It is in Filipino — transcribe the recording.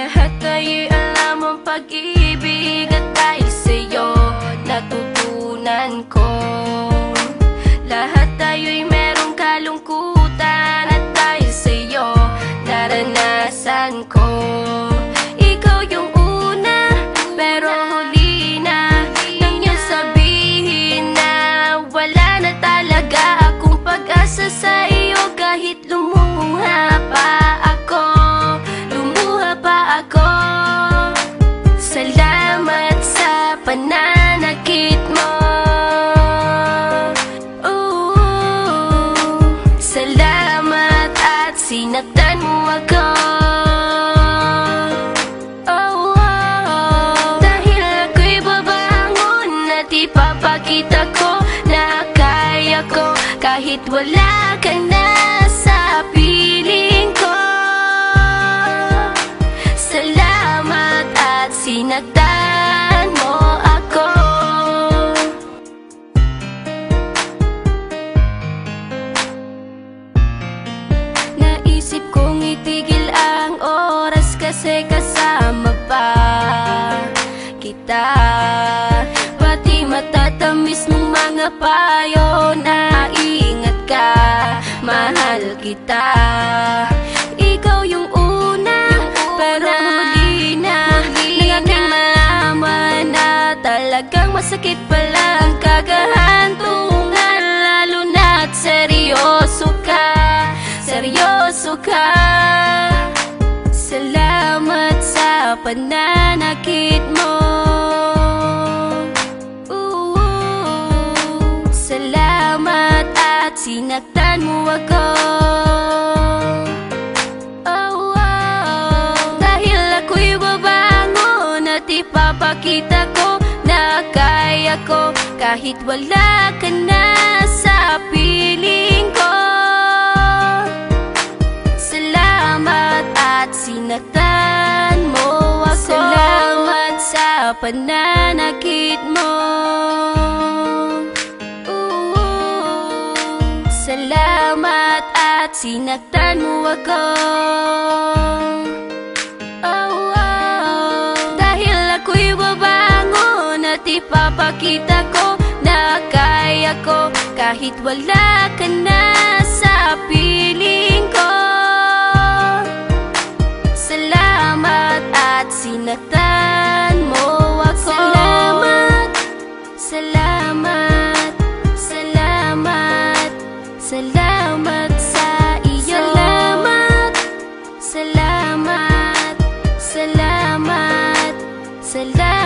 Lahat ay alam ang pag-ibig at dahil sa'yo natutunan ko. Lahat tayo'y merong kalungkutan at dahil sa'yo naranasan ko. Ikaw yung una pero huli na nang iyong sabihin na wala na talaga akong pag-asa sa iyo. Kahit lumuha pa ako, salamat sa pananakit mo. Salamat at sinaktan mo ako. Dahil ako'y babangon at ipapakita ko na kaya ko kahit wala ka na sa piling ko. Salamat at sinaktan mo ako. Naisip kong itigil ang oras kasi kasama pa kita. Pati matatamis mong mga payo na ingat ka, mahal kita. Ikaw yung una pero huli na nang aking malaman na talagang masakit pala ang kagahantungan. Lalo na't seryoso ka, seryoso ka. Salamat sa pananakit mo. Salamat at sinaktan mo ako. Dahil ako'y babangon at ipapakita ko na kaya ko kahit wala ka na sa piling ko. Salamat at sinaktan mo ako. Salamat sa pananakit mo. Salamat at sinaktan mo ako. Dahil ako'y babangon at ipapakita ko na kaya ko kahit wala ka na sa piling ko. Salamat at sinaktan mo ako. Salamat, salamat, salamat, salamat sa iyo. Salamat, salamat, salamat, salamat.